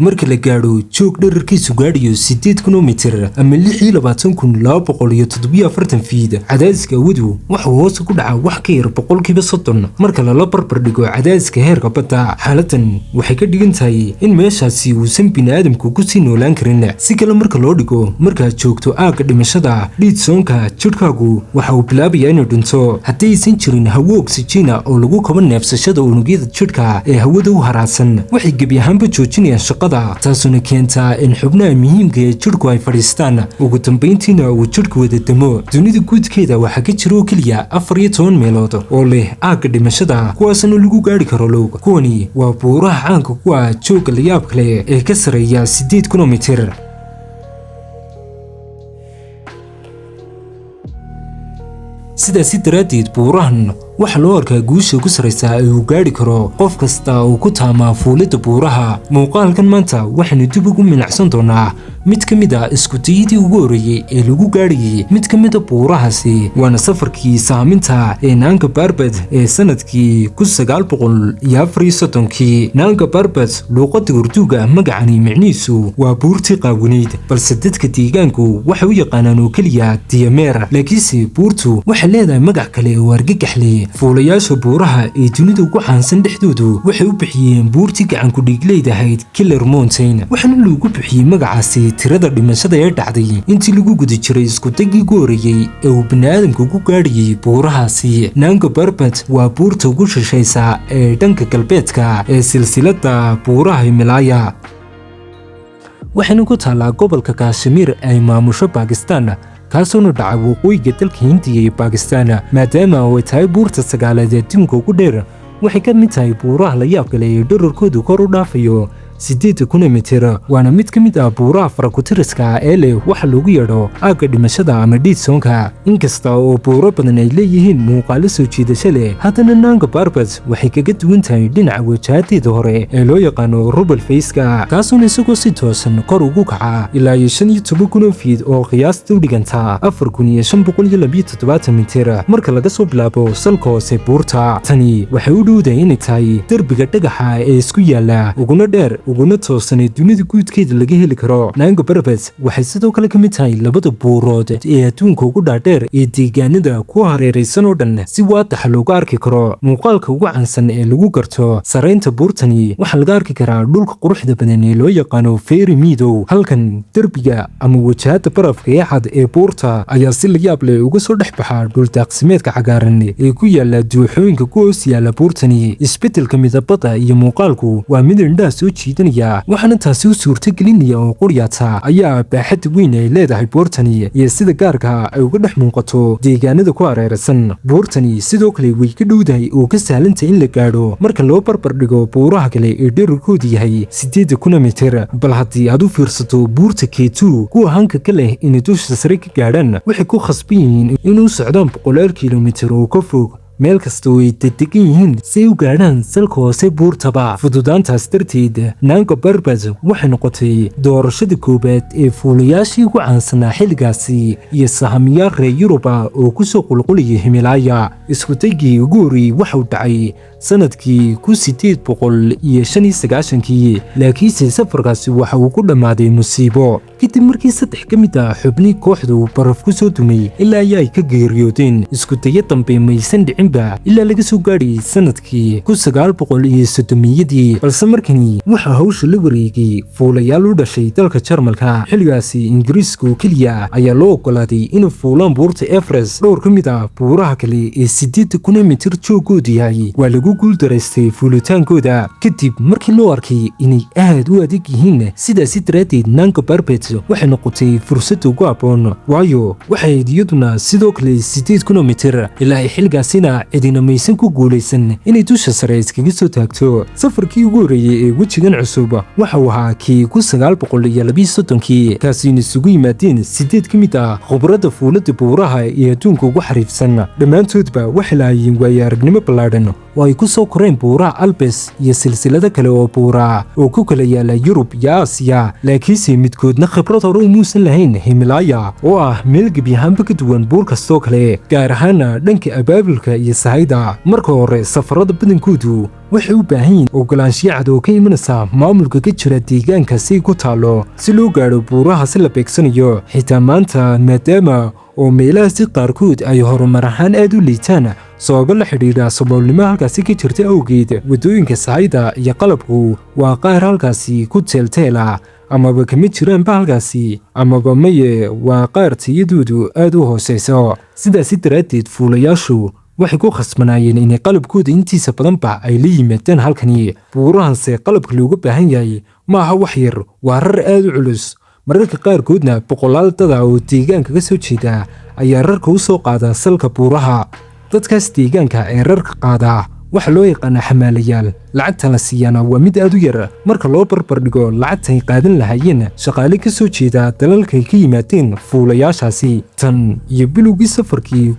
marka la gaadho joog dherarkiisu gaadhayo 8 kilomitir ama 26,247 fiid. Cadaadiska hawadu waxa uu hoos ku dhacaa wax ka yar 30% marka la barbar dhigo cadaadiska heerka badda. Xaaladdan waxay ka dhigan tahay in meeshaasi uusan bini'aadamku ku sii noolaan karin. Si kale marka loo dhigo, markaad joogto aagga dhimashada, dhiig-soonka jidhkaagu waxa uu bilaabayaa inuu dhinto haddii aysan jirin hawo oksijiina oo lagu kabo neefsashada unugyada jidhka ee hawada u haraadsan. Waxay gebi ahaanba joojinayaan shaqada, taasuna keentaa in xubnaha muhiimka ee jidhku ay fadhiistaan, ugu dambayntiina uu jidhku wada damo. Dunida guudkeeda waxaa ka jira oo keliya 14 meelood oo leh aagga dhimashada, kuwaasna lagu gaari karo lug. Kuwani waa buuraha caanka ku ah joogga layaabka leh ee ka sareeya 8 kilomitir. sidaasi daraaddeed buurahan waxa loo arkaa guusha ku sareysa ee uu gaari karo qof kasta oo ku taamaa fuulida buuraha. Muuqaalkan maanta waxaanu dib ugu minacsan doonaa mid ka mid ah isku dayadii ugu horeeyay ee lagu gaarayay mid ka mid ah buurahaasi, waana safarkii Sahaminta ee Nanga Parbat ee sanadkii 1934. Nanga Parbat luqadda Urduga magacani micnihiisu waa buurtii qaawanayd, balse dadka deegaanku waxay u yaqaanaan oo keliya Diyameer. Laakiinse buurtu waxay leedahay magac kale oo argagax leh. Fuulayaasha buuraha ee dunida ugu caansan dhexdoodu waxay u bixiyeen buurtii gacan ku dhiigleedahayd Killer Mountain, waxaana lagu bixiyey magacaasi tirada dhimashada ee dhacday intii lagu guda jiray isku daygii ugu horeeyay ee uu bini'aadamku ku gaadhayay buurahaasi. Nanga Parbat waa buurta ugu shishaysa ee dhanka galbeedka ee silsiladda buuraha Himalaya, waxayna ku taallaa gobolka Kashmir ay maamusho Pakistan, kaasoo dhaca waqooyiga dalka Hindiya iyo Pakistan. maadaama ay tahay buurta sagaalaad ee adduunka ugu dheer, waxay ka mid tahay buuraha la yaabka leh ee dhererkoodu kor u dhaafayo 8 kilomitir. waana mid ka mid ah buuraha farakutiriska ee leh waxa lagu yeedho aagga dhimashada ama dhiig-soonka. inkasta oo buuro badan ay leeyihiin muuqaalo soo jiidasho leh, haddana Nanga Parbat waxay kaga duwan tahay dhinaca wajahadeeda hore ee loo yaqaano rubble face-ka, kaasuna isagoo si toosan kor ugu kaca ilaa 15,000 fiid oo qiyaasta u dhiganta 4,572 mitir marka laga soo bilaabo salka hoose buurta. Tani waxay u dhowdahay inay tahay derbiga dhagaxa ee isku yaala uguna dheer uguna toosan ee dunida guudkeeda laga heli karo. Nanga Parbat waxay sidoo kale ka mid tahay labada buurood ee adduunka ugu dhaadheer ee deegaanada ku hareeraysan oo dhan si waadax looga arki karo. Muuqaalka ugu caansan ee lagu garto saraynta buurtani waxaa laga arki karaa dhulka quruxda badan ee loo yaqaano Fairy Meadow. halkan derbiga ama wajahada barafka ee cad ee buurta ayaa si layaab leh uga soo dhex baxa dhul daaqsimeedka cagaaran ee ku yaala dooxooyinka ku hoos yaala buurtani. isbeddelka midabada iyo muuqaalku waa mid indhaha soo jiidanaya, waxaana taasi u suurtagelinaya oo quryaata ayaa baaxad weyn ay leedahay buurtani iyo sida gaarka ay uga dhex muuqato deegaanada ku hareeraysan. buurtani sidoo kale way ka dhowdahay oo ka sahlantay in la gaadho marka loo barbar dhigo buuraha kale ee dhererkoodu yahay 8 kilomitir. bal haddii aad u fiirsato buurta K2, kuwa hanka ka leh inay dusha sare ka gaadhaan waxay ku khasban yihiin inuu socdaan 100 kilomitir oo ka fog meel kasta oo ay degan yihiin si ay u gaadhaan salka hoose buurtaba. fududaantaas darteed Nanga Parbat waxay noqotay doorashada koobaad ee fuulayaashii ugu caansanaa xilligaasi iyo sahamiyaal reer Yuruba oo ku soo qulqulayay Himalaya. isku daygii ugu horeeyay waxa uu dhacay sanadkii 1895, laakiinse safarkaasi waxa uu ku dhammaaday musiibo kadib markii 3 ka mid ah xubnihii kooxdu baraf ku soo dumay ilaa ay ka geeriyoodeen. isku dayo dambe maysan dhicin ilaa laga soo gaadhay sanadkii 1930, balse markani waxaa hawsha la wareegay fuulayaal u dhashay dalka Jarmalka. xilligaasi Ingiriiska oo keliya ayaa loo ogolaaday inay fuulaan buurta Everest. dhowr ka mid ah buuraha kale ee 8 kilomitir joogoodu yahay waa lagu guuldaraystay fuulitaankooda kadib markii loo arkay inay aad u adag yihiin. sidaasi daraaddeed Nanga Parbat waxay noqotay fursad ugu habboon, waayo waxay iyaduna sidoo kale 8 kilomitir ilaa xilligaasina cidina maysan ku guulaysan inay dusha sare iskaga soo taagto. safarkii ugu horeeyay ee wejigan cusub waxa uu ahaa kii 1932, kaasina isugu yimaadeen 8 ka mid ah khubradda fuulada buuraha ee adduunka ugu xariifsan. dhammaantoodba waxay lahaayeen waayo aragnimo ballaadhan oo ay ku soo koreen buuraha Alpes iyo silsilado kale oo buura oo ku kala yaala Yurub iyo Aasiya, laakiinse midkoodna khibrad hore umuusan lahayn Himalaya oo ah meel gebi ahaanba ka duwan buur kastoo kale, gaar ahaana dhanka abaabulka iyo sahayda. marka hore safarada badankoodu waxay u baahan yihiin ogolaanshiyo cad oo ka imanaysa maamulka ka jira deegaanka si ku taalo si loo gaadho buuraha si la beegsanayo. xitaa maanta maadaama oo meelahaasi qaarkood ay horumar ahaan aad u liitaan sababo la xidhiidha saboolnimo halkaasi ka jirta awgeed, waddooyinka sahayda iyo qalabku waa qaar halkaasi ku teelteela amaba kama jiraanba halkaasi, amaba maye waa qaar tayadoodu aad u hooseyso. sidaasi daraaddeed fuulayaashu waxay ku khasbanaayeen inay qalabkooda intiisa badanba ay la yimaadaan halkani. buurahanse qalabka looga baahan yahay ma aha wax yar, waa rar aad u culus. mararka qaarkoodna boqolaal dada oo deegaanka ka soo jeeda ayaa rarka u soo qaada salka buuraha. dadkaas deegaanka ee rarka qaada waxa loo yaqaanaa xamaalayaal. lacagta la siiyana waa mid aad u yar marka loo barbar dhigo lacagta ay qaadan lahaayeen shaqaale ka soo jeeda dalalkay ka yimaadeen fuulayaashaasi. tan iyo bilowgii safarkii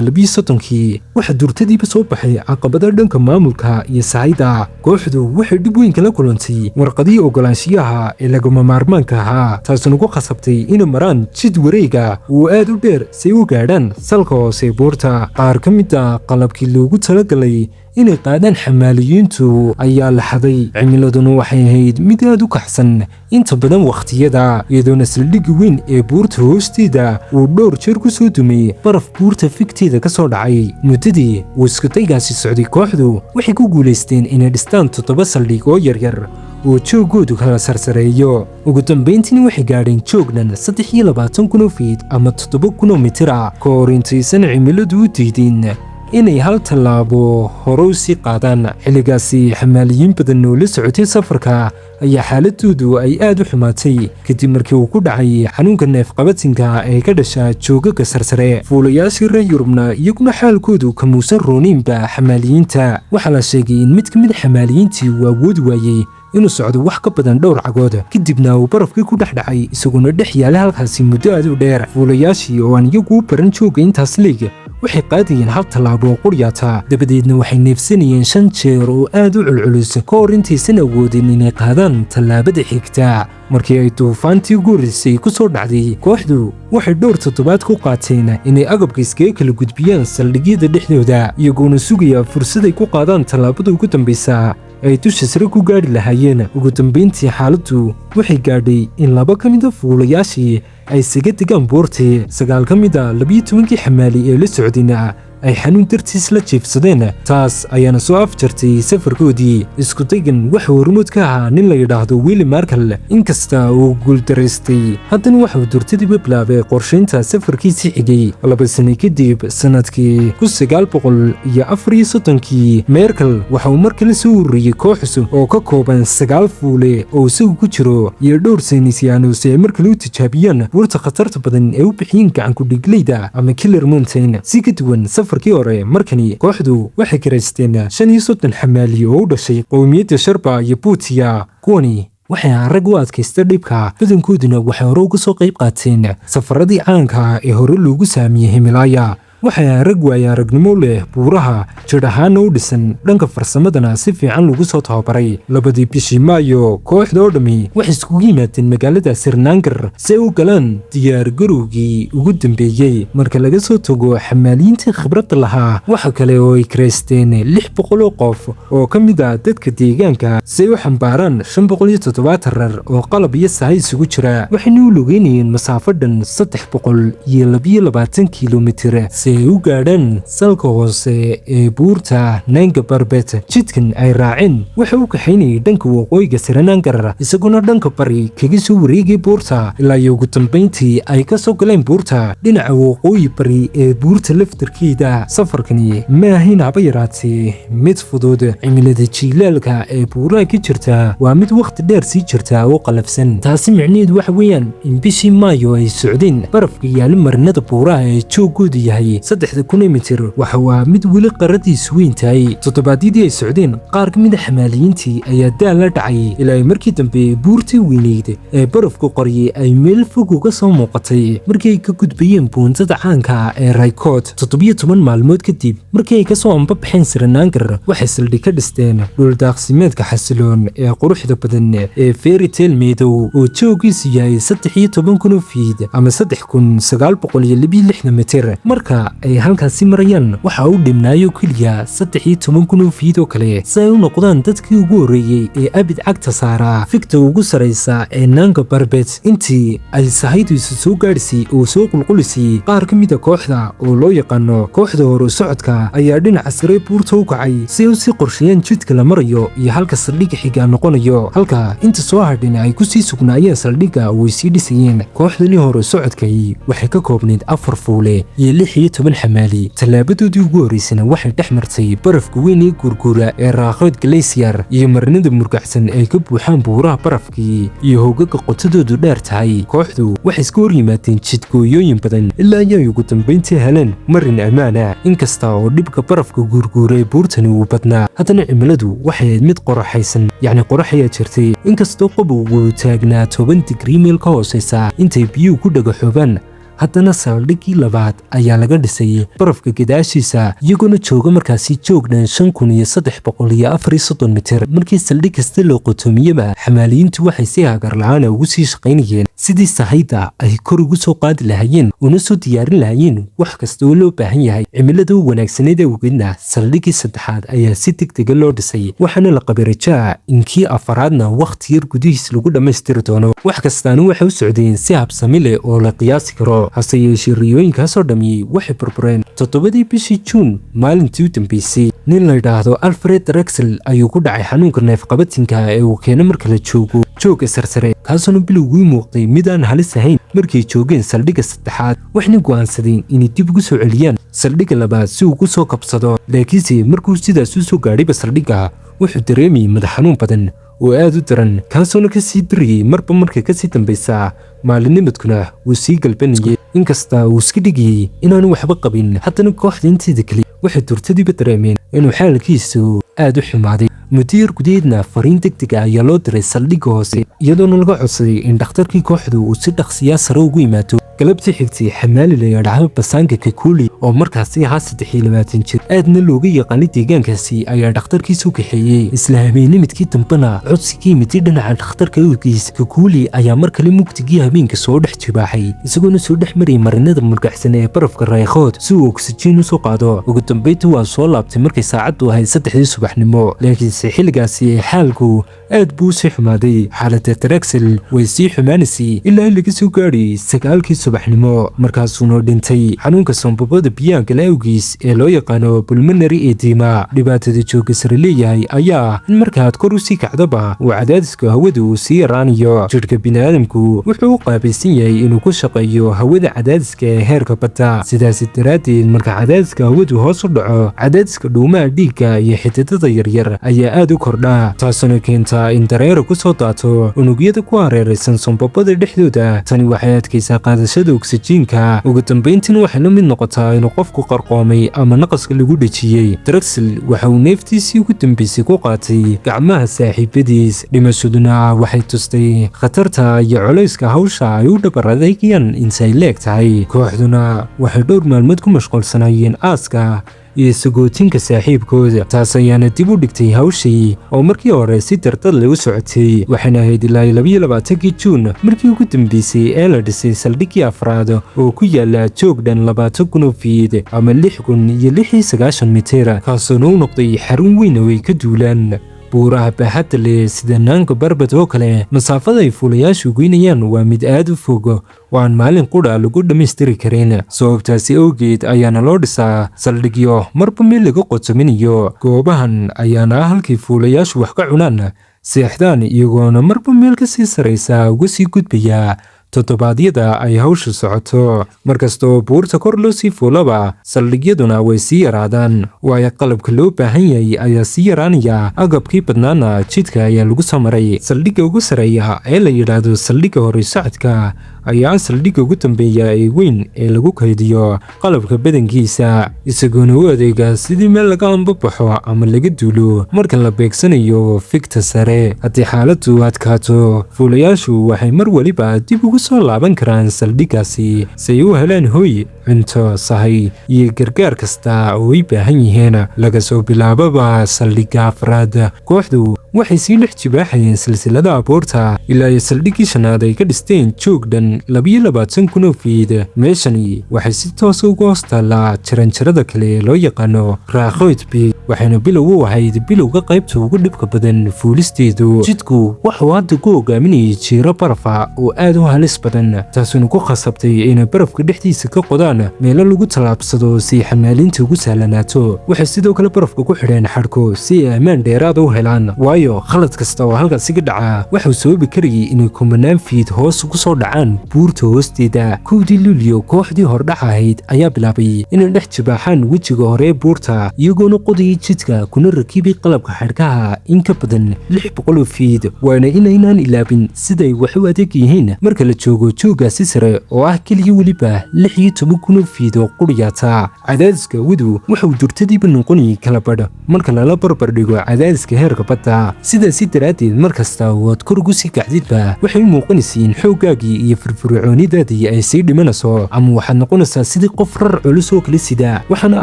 1932 waxa durtadiiba soo baxay caqabada dhanka maamulka iyo sahayda. kooxdu waxay dhib weyn kala kulantay warqadii ogolaanshiyaha ee lagama maarmaanka ahaa, taasuna ku khasabtay inay maraan jid wareega oo aad u dheer si u gaadhaan salka hoose buurta. qaar ka mid ah qalabkii loogu talagalay inay qaadaan xamaaliyiintu ayaa la xaday. cimiladuna waxay ahayd mid aad u kaxsan inta badan wakhtiyada, iyadoona saldhigga weyn ee buurta hoosteeda uu dhowr jeer ku soo dumay baraf buurta figteeda ka soo dhacay. muddadii uu iskudaygaasi socday kooxdu waxay ku guulaysteen inay dhistaan 7 saldhig oo yaryar oo joogoodu kala sarsareeyo. ugu dambayntiina waxay gaadheen joognan 23,000 fiid ama 7,000 mitir ah ka hor intaysan cimiladu u diidin inay hal tallaabo hore u sii qaadaan. xilligaasi xamaaliyiin badan oo la socotay safarka ayaa xaaladoodu ay aad u xumaatay kadib markii uu ku dhacay xanuunka neefqabatinka ee ka dhasha joogaga sarsare. fuulayaashii reer Yurubna iyaguna xaalkoodu kamuusan rooninba xamaaliyiinta. waxaa la sheegay in mid ka mid xamaaliyiintii uu awoodi waayey inuu socdo wax ka badan dhowr cagood, kadibna uu barafkii ku dhex dhacay isaguna dhex yaalay halkaasi muddo aad u dheer. fuulayaashii oo aan iyagu u baran jooga intaas leeg waxay qaadayeen hal tallaabo oo quryaata, dabadeedna waxay neefsanayeen 5 jeer oo aad u culculus ka hor intaysan awoodin inay qaadaan tallaabada xigta. markii ay duufaantii ugu horreysay ku soo dhacday, kooxdu waxay dhowr toddobaad ku qaateen inay agabka iskaga kala gudbiyaan saldhigyada dhexdooda, iyagoona sugaya fursad ay ku qaadaan tallaabada ugu dambaysa ay dusha sare ku gaadhi lahaayeen. ugu dambayntii xaaladdu waxay gaadhay in 2 ka mid a fuulayaashii ay isaga degaan buurtii. 9 ka mid a 12 xamaali ee la socdayna ay xanuun dartiis la jiifsadeen. taas ayaana soo afjartay safarkoodii. iskudaygan waxa hormood ka ahaa nin la yidhaahdo William Markle. inkasta uu guuldaraystay, haddana waxauu durtadiiba bilaabay qorshaynta safarkiisii xigay. 2 sano kadib, sanadkii 1934, Markle waxa uu mar kale soo ururiyey koox cusub oo ka kooban 9 fuule oo isagu ku jiro iyo dhowr saynisyahanno si ay mar kale u tijaabiyaan buurta khatarta badan ee u bixiyeen gacanku dhiglayda ama Killer Mountain. si ka duwan safarkii hore, markani kooxdu waxay karaysteen 35 xamaali oo u dhashay qowmiyadda Sherpa iyo Bhutia. kuwani waxay ahaan rag u adkaysta dhibka, badankooduna waxay hore uga soo qayb qaateen safaradii caanka ee hore loogu saamiyey Himalaya. waxay ahaan rag waaya aragnimo leh buuraha, jir ahaana u dhisan, dhanka farsamadana si fiican lagu soo tababaray. 2 bishii Maayo, kooxda oo dhammi waxay iskugu yimaadeen magaalada Srinagar si ay u galaan diyaargarowgii ugu dambeeyey. marka laga soo tago xamaaliyiintii khibradda lahaa, waxa kale oo ay karaysteen 600 oo qof oo ka mid ah dadka deegaanka si ay u xambaaraan 570 rar oo qalab iyo sahay isugu jira. waxayna u lugeynayeen masaafo dhan 322 kiilomitir si ay u gaadhaan salka hoose ee buurta Nanga Parbat. jidkan ay raaceen waxa uu kaxaynayay dhanka waqooyiga Srinagar, isaguna dhanka bari kaga soo wareegay buurta ilaa ugu dambayntii ay ka soo galeen buurta dhinaca waqooyi bari ee buurta laftarkeeda. safarkani ma ahayn haba yaraatee mid fudud. cimilada jiilaalka ee buuraha ka jirta waa mid waqti dheer sii jirta oo qalafsan. taasi micnaheedu waxa weeyaan in bishii Maayo ay socdeen barafka yaala marinada buuraha ee joogoodu yahay 3,000 mitir waxa waa mid weli qaradiisu weyn tahay. toddobaadyadii ay socdeen qaar ka mid ah xamaaliyiintii ayaa daal la dhacay ilaa ay markii dambe buurtii weyneyd ee barafku qoriyey ay meel fog uga soo muuqatay markii ay ka gudbayeen buuntada caanka ee Raykot. 17 maalmood kadib markii ay kasoo ambabaxeen Srinagar waxay saldhig ka dhisteen dhul daaqsimeedka xasiloon ee quruxda badan ee Fairy Tale Meadow oo joogiisu yahay 13,000 fiid ama 3,962 mitir. marka ay halkaasi marayaan waxa uu dhimnaayo keliya 13,000 fiid oo kale si ay u noqdaan dadkii ugu horreeyey ee abid cagta saara fikta ugu saraysa ee Nanga Parbat. intii ay sahaydiisu soo gaadhisay oo soo qulqulisay qaar ka mid ah kooxda oo loo yaqaano kooxda hore socodka ayaa dhinaca sare buurta u kacay si ay si qorsheeyaan jidka la marayo iyo halka saldhigga xiga noqonayo. halka inta soo hadhin ay ku sii sugnaayeen saldhigga oo ay sii dhisayeen. kooxdani hore socodkay waxay ka koobnayd 4 fuule iyo 16 xamaali. tallaabadoodii ugu horreysana waxay dhex martay barafka weyn ee gurgura ee Raykot Glacier iyo marinada murgacsan ay ka buuxaan buuraha barafkii iyo hoogaga qotadoodu dheer tahay. kooxdu waxay iska hor yimaadeen jidgooyooyin badan ilaa ay ugu dambeyntii heleen marin ammaan ah. inkasta oo dhibka barafka gurgura ee buurtani uu badnaa haddana cimiladu waxay ahayd mid qoraxaysan yacni qorax ayaa jirtay. inkastoo qabowgu taagnaa 10 digrii meel ka hooseysa intay biyuhu ku dhagaxoobaan haddana saldhiggii labaad ayaa laga dhisay barafka gadaashiisa iyagoona jooga markaasi joog dhan 5,334 mitir. markii saldhig kasta loo qotomiyaba xamaaliyiintu waxay si hagar la'aan ugu sii shaqaynayeen sidii sahayda ay kor ugu soo qaadi lahaayeen una soo diyaarin lahaayeen wax kasta oo loo baahan yahay. cimilada u wanaagsaneed awgeedna saldhiggii saddexaad ayaa si degdega loo dhisay waxaana la qabay rajaa in kii afaraadna wakhti yar gudihiis lagu dhammaystiri doono. wax kastaana waxay u socdeen si habsami leh oo la qiyaasi karo. hase yeeshee riyooyinkaasoo dhammi waxay burbureen 7 bishii Juun maalintii u dambeysay. nin la yidhaahdo Alfred Drexel ayuu ku dhacay xanuunka neefqabatinka ee uu keeno marka la joogo joogga sarsare kaasoo bilowgii muuqday mid aan halis ahayn. markay joogeen saldhigga saddexaad waxayna go'aansadeen inay dib ugu soo celiyaan saldhigga labaad si uu ku soo kabsado. laakiinse markuu sidaas u soo gaadhayba saldhigga wuxuu dareemayay madax xanuun badan oo aad u daran kaasoona ka sii dariyey marba markay ka sii dambaysa. maalinimadkuna wuu sii galbanayay inkasta uu iska dhigayay inaanu waxba qabin haddana kooxda inteeda kale waxay durtadiiba dareemeen inuu xaalkiisu aad u xumaaday. muddo yar gudaheedna fariin degdeg ah ayaa loo diray saldhigga hoose iyadoona laga codsaday in dhakhtarkii kooxdu uu si dhaqsiyaa sare ugu yimaado. galabtii xigtay xamaali la yidhaahdo Basanka Kekuli oo markaasi ahaa 23 jir aadna looga yaqaanay deegaankaasi ayaa dhakhtarkiisa u kaxeeyey. isla habeenimidkii dambena codsigii yimid dhinaca dhakhtarka awgiis. Kekuli ayaa mar kale mugdigii habeenka soo dhex jibaaxay isagoona soo dhex marayay marinada murgacsan ee barafka Raykot si uu oksijiin u soo qaado. ugu dambeyntii waa soo laabtay markay saacadu ahayd 3 subaxnimo laakiinse xilligaasi xaalku aad buu sii xumaaday. xaaladda Drexel way sii xumaanaysay ilaa laga soo gaadhay 9 subaxnimo markaasuuna dhintay xanuunka sanbabada biyaanka awgiis ee loo yaqaano pulmonary edema. dhibaatada joogga sare leeyahay ayaa in markaad kor u sii kacdaba uu cadaadiska hawada uu sii yaraanayo. jidhka bini'aadamku wuxuu u qaabaysan yahay inuu ku shaqeeyo hawada cadaadiska ee heerka badda. sidaas daraaddeed marka cadaadiska hawadu hoos u dhaco cadaadiska dhuumaha dhiigga iyo xididada yaryar ayaa aad u kordha taasuna keenta in dareero ku soo daato unugyada ku hareeraysan sanbabada dhexdooda. tani waxay adkaysaa qaadashada oksijiinka. ugu dambeyntiina waxay la mid noqotaa inuu qofku qarqoomay ama naqaska lagu dhejiyey. Drexel waxa uu neeftiisii ugu dambeysay ku qaatay gacmaha saaxiibadiis. dhimashaduna waxay tustay khatarta iyo culayska hawsha ay u dhabar adeegayaan intay leeg tahay. kooxduna waxay dhowr maalmood ku mashquulsanaayeen aaska iyo sagootinka saaxiibkooda. taas ayaana dib u dhigtay hawshii oo markii hore si dardar leh u socotay. waxayna ahayd ilaa 22 Juun markii ugu dambeysay ee la dhisay saldhiggii afraad oo ku yaala joog dhan 20,000 fiid ama 6,096 mitir kaasoo u noqday xarun weyn oo ay ka duulaan buuraha baaxadda leh sida Nanga Parbat oo kale. masaafada ay fuulayaashu goynayaan waa mid aad u fog oo aan maalin qudha lagu dhammaystiri karin. sababtaasi awgeed ayaana loo dhisaa saldhigyo marba meel laga qotominayo. goobahan ayaana halkii fuulayaashu wax ka cunaan seexdaan iyagoona marba meel ka sii saraysa uga sii gudbaya toddobaadyada ay hawshu socoto. markastoo buurta kor loo sii fuulaba saldhigyaduna way sii yaraadaan waayo qalabka loo baahan yahay ayaa sii yaraanaya. agabkii badnaana jidka ayaa lagu soo maray. saldhigga ugu sareeya ee la yidhaahdo saldhigga hore socodka ayaa saldhigga ugu dambeeya ee weyn ee lagu kaydiyo qalabka badankiisa, isagoona u adeega sidii meel laga ambabaxo ama laga duulo marka la beegsanayo fikta sare. haddii xaaladdu adkaato, fuulayaashu waxay mar waliba dib ugu soo laaban karaan saldhiggaasi si ay u helaan hoy, cunto, sahay iyo gargaar kasta oo ay baahan yihiin. laga soo bilaababa saldhigga afraad, kooxdu waxay sii dhex jibaaxayeen silsilada Buurta ilaa ay saldhiggii shanaad ay ka dhisteen joog dhan 22,000 fiid. meeshani waxay si toos uga hoos taallaa jaranjarada kale ee loo yaqaano Safarkii, waxayna bilow u ahayd bilowga qaybta ugu dhibka badan fuulisteedu. jidku wuxuu hadda ku hogaaminayay jiiro barafa oo aad u halis badan, taasuna ku khasabtay inay barafka dhexdiisa ka qodaan meelo lagu tallaabsado si xamaalinta ugu sahlanaato. waxay sidoo kale barafka ku xidheen xadhko si ay ammaan dheeraada u helaan, waayo khalad kasta oo halkaasi ka dhaca waxuu sababi karayay inay kumanaan fiid hoos ugu soo dhacaan buurta hoosteeda. 1 Luulyo, kooxdii hordhac ahayd ayaa bilaabay inay dhex jibaaxaan wejiga hore ee buurta, iyagoona qodayay jidka kuna rakibay qalabka xadhkaha in ka badan 600 fiid. waana inaynaan ilaabin siday wax u adeeg yihiin marka la joogo jooggaasi sare oo ah keliya weliba 16,000 fiid oo quryaata. cadaadiska hawadu wuxuu durtadiiba noqonayay kala badh marka lala barbar dhigo cadaadiska heerka badda. sidaasi daraaddeed mar kasta waad kor ugu sii kacdidba waxay u muuqanaysay in xooggaagii iyo firfircoonidaadii ay sii dhimanayso, ama waxaad noqonaysaa sidii qof rar culus oo kala sida. waxaana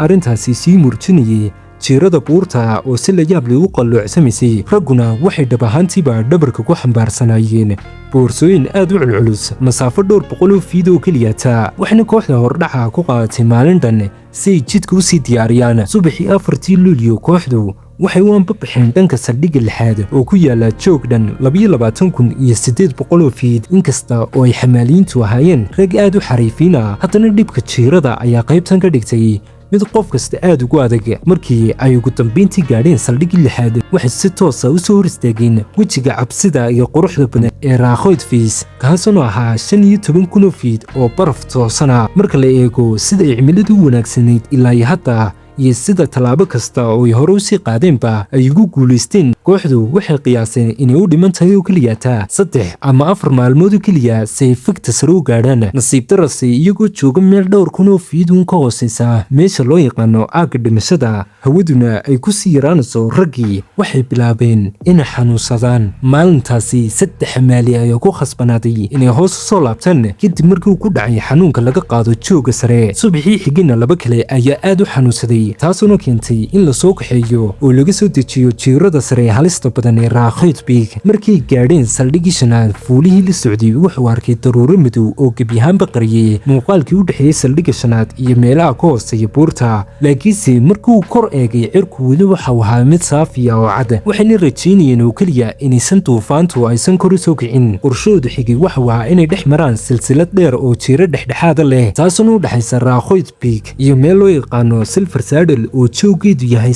arrintaasi sii murjinayay jiirada buurta oo si la yaab leh u qalloocsamayay. ragguna waxay dhab ahaantiiba dhabarka ku xambaarsanaayeen boorsooyin aad u culculus, masaafo dhowr boqol oo fiid oo keliyata. waxayna kooxda hordhaca ku qaadatay maalin dhan si ay jidka u sii diyaariyaan. subaxii 4 Luulyo, kooxdu waxay u anbabaxeen dhanka saldhigga lixaad oo ku yaala joog dhan 22,800 fiid. inkasta oo ay xamaaliyiintu ahaayeen rag aad u xariifiin ah, haddana dhibka jiirada ayaa qaybtan ka dhigtay mid qof kasta aad ugu adag. markii ay ugu dambayntii gaadheen saldhiggii lixaad, waxay si toosa u soo hor istaageen wejiga cabsida iyo quruxda badan ee Safarkii, kaasoo ahaa 15,000 fiid oo baraf toosana. marka la eego sida ay cimiladu u wanaagsanayd ilaa hadda iyo sida tallaabo kasta oo ay hore u sii qaadeenba ay ugu guulaysteen, kooxdu waxay qiyaaseen inay u dhiman tahay oo keliyata 3 ama 4 maalmood oo keliya si ay fikta sare u gaadhaan. nasiib darase, iyagoo jooga meel dhowr kun oo fiid uun ka hoosaysa meesha loo yaqaano aagga dhimashada, hawaduna ay ku sii yaraanayso, raggii waxay bilaabeen inay xanuunsadaan. maalintaasi 3 xamaali ayaa ku khasbanaaday inay hoos u soo laabtaan kadib markii uu ku dhacay xanuunka laga qaado joogga sare. subaxii xigina 2 kale ayaa aad u xanuunsaday, taasuna keentay in la soo kaxeeyo oo laga soo dejiyo jiirada sare ee halista badan ee Safarkii. markay gaadheen saldhiggii shanaad, fuulihii la socday wuxuu arkay daruuro madow oo gebi ahaanba qariyay muuqaalkii u dhexeeyay saldhigga shanaad iyo meelaha ka hooseeya buurta. laakiinse markuu kor eegay, cirku weli waxau ahaa mid saafiya oo cad, waxayna rajaynayeen oo keliya inaysan duufaantu aysan kor u soo kicin. qorshoodu xigay waxuu ahaa inay dhex maraan silsilad dheer oo jiiro dhexdhexaada leh, taasuna u dhexaysa Safarkii iyo meel loo yaqaano oo jooggeedu yahay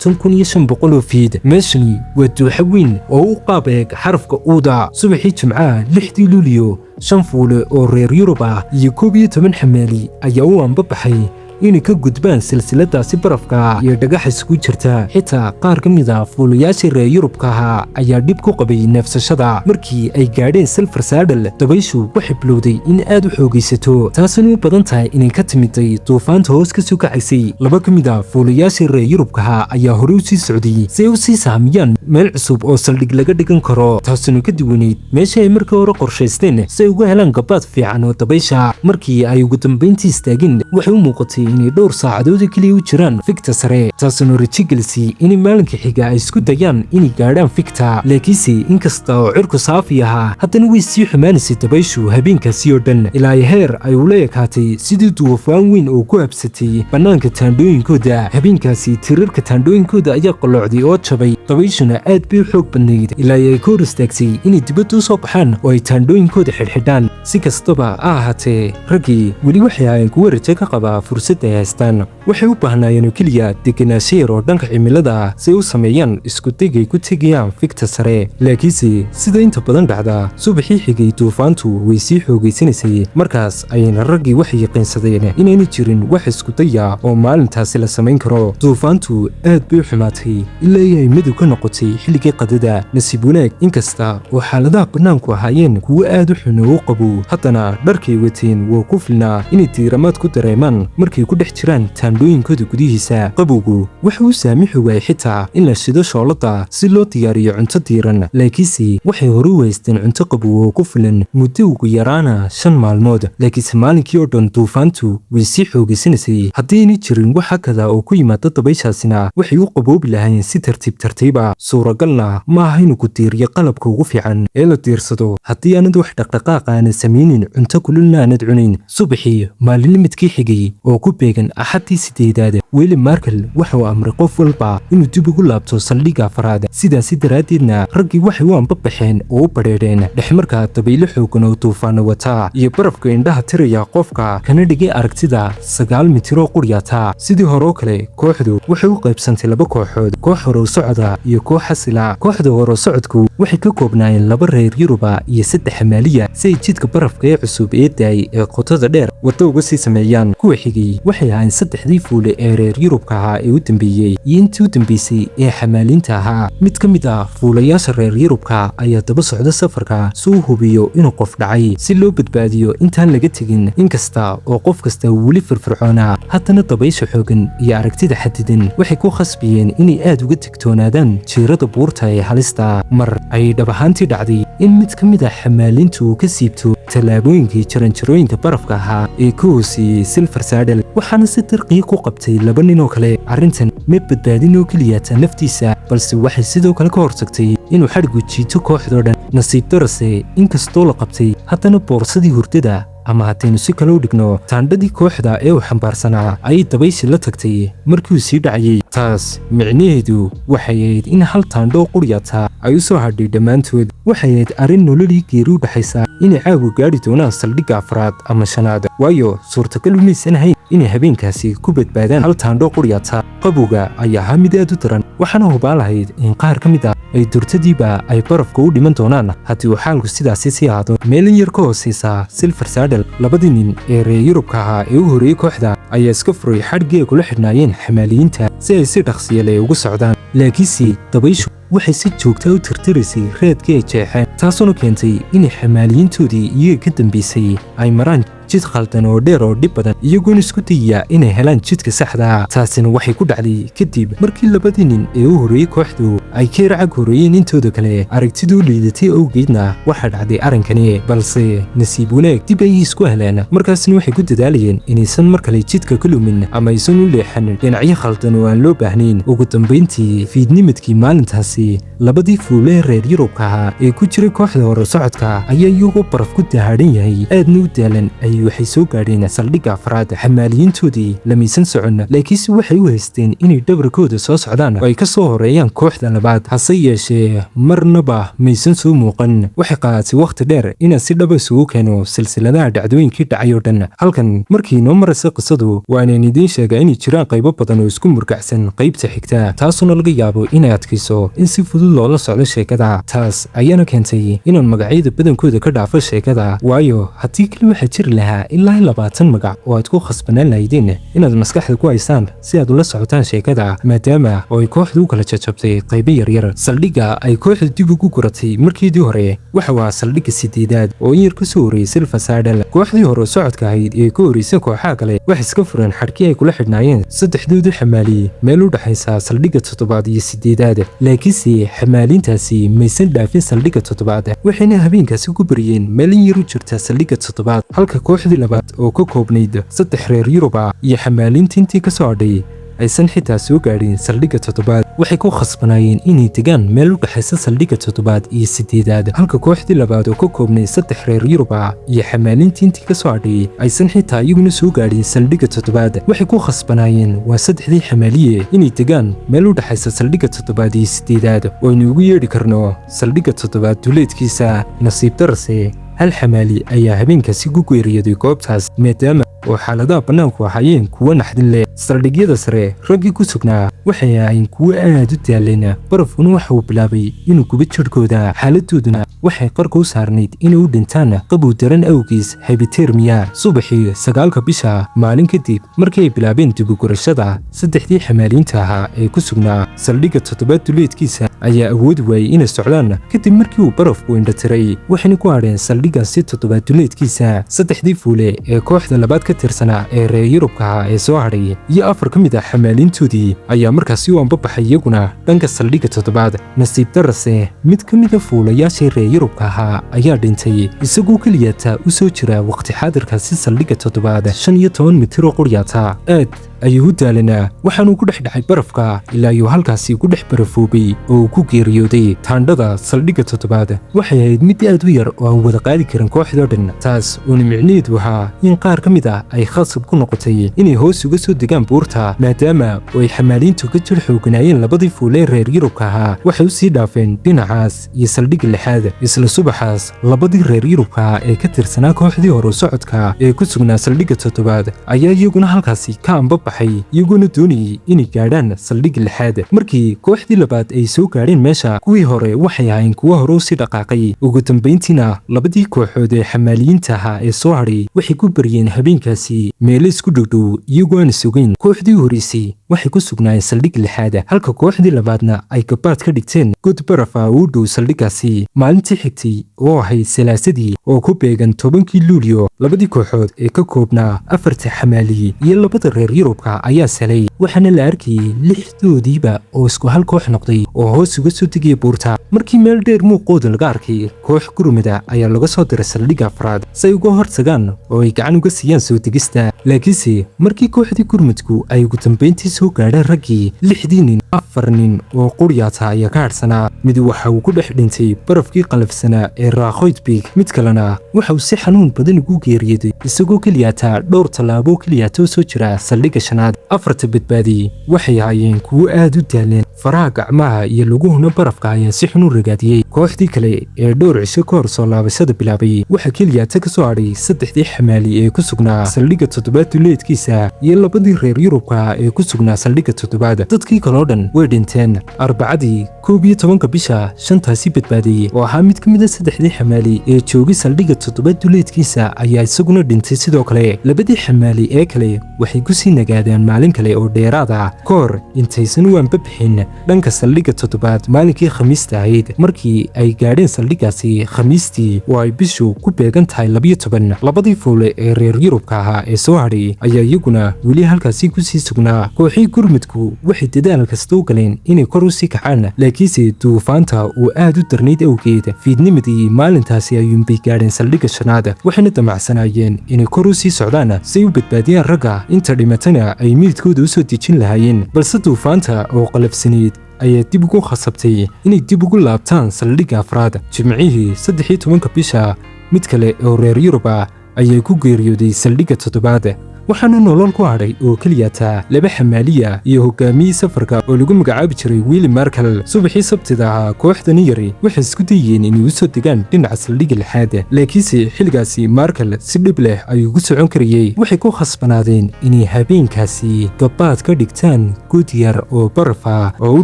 23,500 fiid. meeshani waa dooxa weyn oo u qaab eeg xarafka uuda. subaxii Jimcaha 6 Luulyo, 5 fuule oo reer Yurub ah iyo 11 xamaali ayaa u anbabaxay inay ka gudbaan silsiladaasi barafka iyo dhagaxa isugu jirta. xitaa qaar ka mid ah fuulayaashii reer Yurubka ahaa ayaa dhib ku qabay neefsashada. markii ay gaadheen Safarkii, dabayshu waxay bilowday in aad u xoogaysato, taasina u badan tahay inay ka timiday duufaanta hoos ka soo kacaysay. 2 ka mid ah fuulayaashii reer Yurubka ahaa ayaa hore u sii socday si ay u sii sahamiyaan meel cusub oo saldhig laga dhigan karo, taasina ka duwaneyd meeshii ay markii hore qorshaysteen si ay uga helaan gabaad fiican oo dabaysha. markii ay ugu dambayntii istaageen, waxay u muuqatay inay dhowr saacadood kaliya u jiraan fikta sare, taasoo rajo gelisay in maalinka xiga ay isku dayaan inay gaadhaan fikta. laakiinse inkasta oo cirku saafi ahaa, haddana way sii xumaanaysay dabayshu habeenkaasi oo dhan, ilaa heer ay ula ekaatay sidii duufaan weyn oo ku habsatay bannaanka taandhooyinkooda. habeenkaasi tirarka taandhooyinkooda ayaa qalloocday oo jabay, dabayshuna aad bay u xoog badnayd ilaa ay ka hor istaagsay inay dibadda u soo baxaan oo ay taandhooyinkooda xidhxidhaan. si kastaba ha ahaatee, raggii weli waxay ahaayeen kuwa rajo ka qaba fursad fursad ay haystaan. waxay u baahnaayeen oo keliya degenaansho yar oo dhanka cimilada ah si ay u sameeyaan isku day ay ku tegayaan fikta sare. laakiinse sida inta badan dhacda, subaxii xigay duufaantu way sii xoogaysanaysay. markaas ayayna raggii waxay yaqiinsadeen inaanay jirin wax isku daya oo maalintaasi la samayn karo. duufaantu aad bay u xumaatay ilaa ay madow ka noqotay xilligii qadada. nasiib wanaag, inkasta oo xaaladaha bannaanku ahaayeen kuwo aad u xun oo u qabow, haddana dharkay wateen waa ku filnaa inay diiramaad ku dareemaan markay ku dhex jiraan taandhooyinkooda gudihiisa. qabowgu waxa uu saamixi waayay xitaa in la shido shoolada si loo diyaariyo cunto diiran, laakiinse waxay hore u haysteen cunto qabow oo ku filan muddo ugu yaraana 5 maalmood. laakiinse maalinkii oo dhan duufaantu way sii xoogaysanaysay. haddaynay jirin wax hakada oo ku yimaada dabayshaasina waxay u qaboobi lahayn si tartiib tartiiba. suuragalna ma aha inuu ku diiriyo qalabka ugu fiican ee la diirsado haddii aanad wax dhaqdhaqaaq aanad samaynin, cunto kululna aanad cunayn. subaxii maalinimidkii xigay oo ku beegan axaddii 8aad, William Markel waxa uu amray qof walba inuu dib ugu laabto saldhigga afraad. sidaasi daraaddeedna raggii waxay u ambabaxeen oo u badheedheen dhexmarka dabaylo xoogan oo duufaano wata iyo barafka indhaha tiraya qofka kana dhigay aragtida 9 mitir oo quryaata. sidii hore oo kale, kooxdu waxay u qaybsantay 2 kooxood, koox hore socda iyo koox xasila. kooxda hore socodku waxay ka koobnaayeen 2 reer Yuruba iyo 3 xamaaliya si ay jidka barafka ee cusub ee daay ee qotada dheer waddo uga sii sameeyaan. kuwa xigay waxay ahaayeen 3dii fuule ee reer Yurubka ahaa ee u dambeeyey iyo intii u dambeysay ee xamaaliinta ahaa. mid ka mid ah fuulayaasha reer Yurubka ayaa daba socda safarka si uu hubiyo inuu qof dhacay si loo badbaadiyo intaan laga tegin. inkasta oo qof kasta weli firfircoonaa, haddana dabaysha xoogan iyo aragtida xadidan waxay ku khasbiyeen inay aad uga digtoonaadaan jiirada buurta ee halista. mar ayay dhab ahaantii dhacday in mid ka mid ah xamaaliintu uu ka siibto tallaabooyinkii jaranjarooyinka barafka ahaa ee ka hooseeyey silver saddle, waxaana si dirqiya ku qabtay 2 nin oo kale. arrintan ma badbaadin oo keliyaata naftiisa, balse waxay sidoo kale ka hortagtay inuu xadhgu jiito kooxdoo dhan. nasiib darase, inkastoo la qabtay, haddana boorsadii hurdada ama haddaynu si kale u dhigno taandhadii kooxda ee uu xambaarsanaa ayay dabayshi la tagtay markii uu sii dhacayay. taas micnaheedu waxay ahayd in hal taandho quryata ay u soo hadhay dhammaantood. waxay ahayd arrin nololii geeri u dhaxaysa inay caawa gaadhi doonaan saldhigga afraad ama 5aad, waayo suurtagal umaysan ahayn inay habeenkaasi ku badbaadaan hal taandho quryata. qabowga ayaa ahaa mid aad u daran, waxaana hubaa lahayd in qaar ka mid ah ay durtadiiba ay barafka u dhiman doonaan haddii uu xaalku sidaasi sii ahaado. meelin yar ka hooseysa silver saddle, 2 nin ee reer Yurubka ahaa ee u horeeyey kooxda ayaa iska furay xadhgii ay kula xidhnaayeen xamaaliyiinta si ay si dhaqsiya leh ugu socdaan. laakiinse dabayshu waxay si joogta u tirtiraysay reedkii ay jeexeen, taasoo keentay in xamaaliyiintoodii iyaga ka dambeysay ay maraan jid khaldan oo dheer oo dhib badan, iyagoona isku dayaya inay helaan jidka saxda ah. taasina waxay ku dhacday kadib markii 2 nin ee u horeeyey kooxdu ay ka racag horeeyeen intooda kale. aragtiduu liidatay awgeedna waxaa dhacday arrinkani, balse nasiib wanaag dib ayay isku heleen. markaasna waxay ku dadaalayeen inaysan mar kale jidka ka lumin ama aysan u leexan dhinacyo khaldan oo aan loo baahnayn. ugu dambayntii fiidnimadkii maalintaasi, 2dii fuule reer Yurubka ahaa ee ku jiray kooxda hore socodka ayaa iyagoo baraf ku dahaadhan yahay aadna u daalan waxay soo gaadheen saldhigga afraad. xamaaliyiintoodii lamaysan socon, laakiinse waxay u haysteen inay dhabarkooda soo socdaan oo ay ka soo horeeyaan kooxda labaad. hase yeeshee marnaba maysan soo muuqan. waxay qaadatay wakhti dheer inaan si dhaba isugu keeno silsiladaha dhacdooyinkii dhacay oo dhan. halkan markii noo maraysa qisadu waa inaan idiin sheegaa inay jiraan qaybo badan oo isku murgacsan qaybta xigta, taasuna laga yaabo inay adkayso in si fudud loola socdo sheekada. taas ayaana keentay inaan magacyada badankooda ka dhaafo sheekada, waayo haddii kale waxaa jiri lahaa ilaa 20 magac oo aad ku khasbanaan lahaydeen inaad maskaxda ku haysaan si aad ula socotaan sheekada, maadaama oo ay kooxdu u kala jajabtay qaybo yaryar. saldhigga ay kooxdu dib ugu guratay markiidii hore waxa waa saldhigga 8aad oo in yar ka soo horeeyay silver saddle. kooxdii hore socodka ahayd ee ka horeysay kooxaha kale waxay iska fureen xadhkii ay kula xidhnaayeen 3doodii xamaali meel u dhaxaysa saldhigga 7aad iyo 8aad. laakiinse xamaaliintaasi maysan dhaafin saldhigga 7aad, waxayna habeenkaasi ku bariyeen meel in yar u jirta saldhigga 7aad, halka kooxdii labaad oo ka koobnayd 3 reer Yuruba iyo xamaaliintii intii ka soo hadhay aysan xitaa soo gaadhin saldhigga 7aad. waxay ku khasbanaayeen inay degaan meel u dhaxaysa saldhigga 7aad iyo 8aad, halka kooxdii labaad oo ka koobnayd 3 reer Yuruba iyo xamaaliintii intii ka soo hadhay aysan xitaa iyaguna soo gaadhin saldhigga 7aad. waxay ku khasbanaayeen waa 3dii xamaaliye inay degaan meel u dhaxaysa saldhigga 7aad iyo 8aad oo aynu ugu yeedhi karno saldhigga 7aad duleedkiisa. nasiib darase, hal xamaali ayaa habeenkaasi ku geeriyooday goobtaas maadaama oo xaaladaha bannaanku ahaayeen kuwo naxdin leh. saldhigyada sare raggii ku sugnaa waxay ahayn kuwo aad u daalan, barafkuna waxa uu bilaabay inuu gubo jidhkooda. xaaladooduna waxay qarka u saarnayd inay u dhintaan qabow daran awgiis hypothermia. subaxii 9 bisha maalin kadib markii ay bilaabeen dib u gurashada, 3 xamaaliinta ahaa ee ku sugnaa saldhigga 7 duleedkiisa ayaa awoodi waayey inay socdaan kadib markii uu barafku indhatiray, waxayna ku hadheen saldhiggaasi 7 duleedkiisa. 3 fuule ee kooxda labaad ka tirsanaa ee reer Yurubka ahaa ee soo hadhay iyo 4 ka mid ah xamaaliintoodii ayaa markaasi u ambabaxay iyaguna dhanka saldhigga 7. nasiib darase mid ka mid ah fuulayaashii reer Yurubka ahaa ayaa dhintay, isagoo keliyata u soo jira waqti xaadirkaasi saldhigga 7 15 mitir oo quryaata. aad ayuu u daalanaa, waxaanuu ku dhex dhacay barafka ilaa uu halkaasi ku dhex barafoobay oo uu ku geeriyooday. taandhada saldhigga 7 waxay ahayd mid aad u yar oo aan wada qaadi karin kooxdoo dhan, taas uuna micnaheedu ahaa in qaar ka mid ah ay khasab ku noqotay inay hoos uga soo degaan buurta, maadaama oo ay xamaaliintu ka jir xooganaayeen labadii fuulee reer Yurubka ahaa. waxay u sii dhaafeen dhinacaas iyo saldhigga 6. isla subaxaas labadii reer Yurubka ee ka tirsanaa kooxdii hore socodka ee ku sugnaa saldhigga 7 ayaa iyaguna halkaasi ka ambabaxay, iyaguna doonayay inay gaadhaan saldhigga 6. markii kooxdii labaad ay soo gaadheen meesha, kuwii hore waxay ahayn kuwo hore u sii dhaqaaqay. ugu dambayntiina labadii kooxood ee xamaaliyiinta ahaa ee soo hadhay waxay ku baryeen habeenkaasi meelo isku dhowdhow iyagoo aan sugayn. kooxdii horeysay waxay ku sugnaayeen saldhigga 6, halka kooxdii labaadna ay gabaad ka dhigteen god baraf ah oo u dhow saldhiggaasi. maalintii xigtay oo ahayd Salaasadii oo ku beegan 10 Luulyo, labadii kooxood ee ka koobnaa 4 xamaali iyo 2 reer Yurubka ayaa salay, waxaana la arkayay 6doodiiba oo isku hal koox noqday oo hoos uga soo degaya buurta. markii meel dheer muuqooda laga arkay, koox gurmada ayaa laga soo diray saldhigga 4 si ay uga hortagaan oo ay gacan uga siiyaan soo degista. laakiinse markii kooxdii gurmadku ay ugu dambayntii soo gaadheen raggii 6 nin, 4 nin oo quryaata ayaa ka hadhsanaa. mid waxa uu ku dhex dhintay barafkii qalafsanaa ee Raakhoydbig, mid kalena waxa uu si xanuun badan ugu geeriyooday isagoo keliyata dhowr tallaabo keliyata oo soo jira saldhigga 5. 4 badbaadiyey waxay ahaayeen kuwo aad u daalan, faraha, gacmaha iyo luguhuna barafka ayaa si xun u ragaadiyey. kooxdii kale ee dhowr cisho ka hor soo laabashada bilaabay waxa keliyata ka soo hadhay 3 xamaali ee ku sugnaa saldhigga 7 duleedkiisa iyo 2 reer Yurubka ee ku sugnaa saldhigga 7. dadkii kaloo dhan way dhinteen. Arbacadii 11 bisha 5taasi badbaadiyey oo ahaa mid ka mid ah 3 xamaali ee joogay saldhigga 7 duleedkiisa ayaa isaguna dhintay. sidoo kale 2 xamaali ee kale waxay ku sii nagaadeen maalin kale oo dheeraad ah ka hor intaysan u anbabixin dhanka saldhigga 7 maalinkii Khamiista ahayd. markii ay gaadheen saldhiggaasi Khamiistii oo ay bishu ku beegan tahay 12, labadii fuule ee reer Yurubka ahaa ee soo hadhay ayaa iyaguna weli halkaasi ku sii sugnaa. kooxii gurmadku waxay dadaal kasta u galeen inay kor u sii kacaan, laakiinse duufaanta uu aad u darnayd awgeed fiidnimadii maalintaasi ayuunbay gaadheen saldhigga 5, waxayna damacsanaayeen inay kor u sii socdaan si ay u badbaadiyaan ragga inta dhimatana ay miidkooda u soo dejin lahaayeen. balse duufaanta oo qalafsanayd ayaa dib ugu khasabtay inay dib ugu laabtaan saldhigga 4. jimcihii 13 bisha mid kale oo reer Yurub ah ayaa ku geeriyooday saldhigga 7, waxaana nolol ku hadhay oo keliyata 2 xamaaliya iyo hogaamiyey safarka oo lagu magacaabi jiray William Markle. subaxii Sabtida ahaa kooxdani yari waxay isku dayeen inay u soo degaan dhinaca saldhigga 6, laakiinse xilligaasi Markle si dhib leh ayuu ugu socon karayay. waxay ku khasbanaadeen inay habeenkaasi gabaad ka dhigtaan god yar oo baraf ah oo u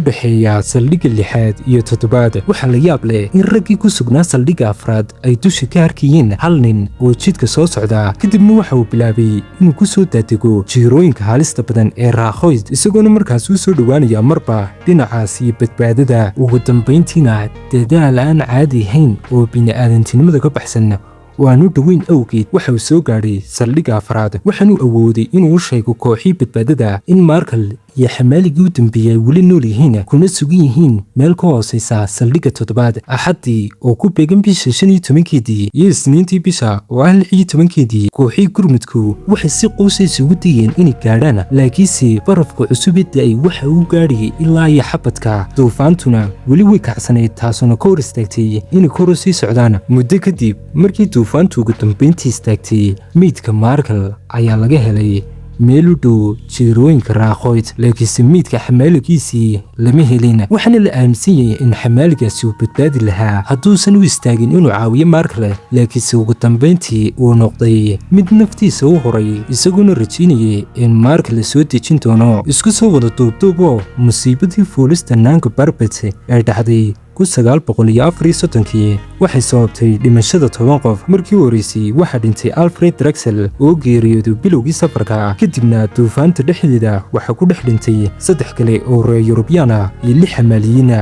dhexeeya saldhigga 6 iyo 7. waxaa la yaab leh in raggii ku sugnaa saldhigga 4 ay dusha ka arkayeen hal nin oo jidka soo socda, kadibna waxa uu bilaabay inuu ku soo daadego jiirooyinka halista badan ee Raakhoyd, isagoona markaas u soo dhowaanaya marba dhinacaas iyo badbaadada. ugu dambayntiina dadaal aan caadi ahayn oo bini'aadantinimada ka baxsan oo aan u dhoweyn awgeed waxa uu soo gaadhay saldhigga 4, waxaanuu awooday inuu u sheego kooxii badbaadada in Markle iyo xamaaligii u dambeeyay weli nool yihiin kuna sugan yihiin meel ka hooseysa saldhigga 7. axaddii oo ku beegan bisha 15keedii iyo isniintii bisha oo ah 16keedii, kooxii gurmadku waxay si qoys isugu dayeen inay gaadhaan, laakiinse barafka cusub ee da'ay waxa uu gaadhayay ilaa iyo xabadka. duufaantuna weli way kacsanayd, taasuna ka hor istaagtay inay kor u sii socdaan. muddo kadib markii duufaantu ugu dambayntii istaagtay, meydka Markle ayaa laga helay meel u dhow jiirooyinka raaqoyd laakiinse miidka xamaaligiisii lama helin waxaana la aaminsan yahay in xamaaligaasi uu badbaadi lahaa hadduusan u istaagin inuu caawiyo Markle laakiinse ugu dambeyntii uu noqday mid naftiisa u horay isaguna rajaynayay in Markle soo dejin doono isku soo wada duubduubo musiibadii fuulista Nanga Parbat ee dhacday 1934 waxay sababtay dhimashada 10 qof markii horeysay waxa dhintay Alfred Drexel oo geeriyooday bilowgii safarka kadibna duufaanta dhexdeeda waxa ku dhex dhintay 3 kale oo reer Yurubyaan ah iyo 6 xamaaliyiin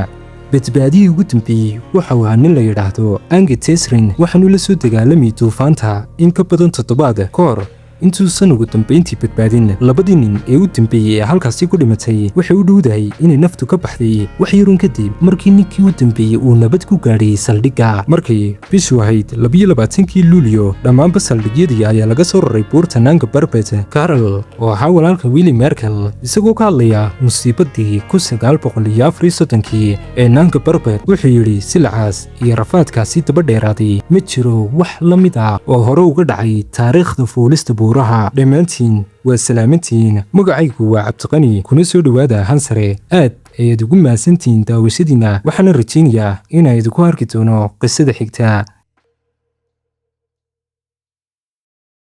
badbaadiyay ugu dambeeyay waxa uu nin la yiraahdo Ange Tesrin waxaanu la soo dagaalamay duufaanta in ka badan 7 kahor intuusan ugu dambeyntii badbaadin labadii nin ee u dambeeyay halkaasii ku dhimatay waxay u dhowdahay inay naftu ka baxday wax yarun kadib markii ninkii u dambeeyay uu nabad ku gaadhay saldhigga markay bishu ahayd 22 Luulyo dhammaanba saldhigyadii ayaa laga soo raray buurta Nanga Parbat Carol oo ahaa walaalka William Merkel isagoo ka hadlaya musiibadii 1934 ee Nanga Parbat wuxuu yidhi silacaas iyo rafaadkaasi daba dheeraaday ma jiro wax la mid ah oo hore uga dhacay taariikhda fuulista buuraha dhammaantiin waa salaamantiin magacaygu waa Cabdiqani kuna soo dhawaada Hansare aad ayaad ugu mahadsantihiin daawashadiina waxaana rajaynayaa inaad ku arki doono qisada xigta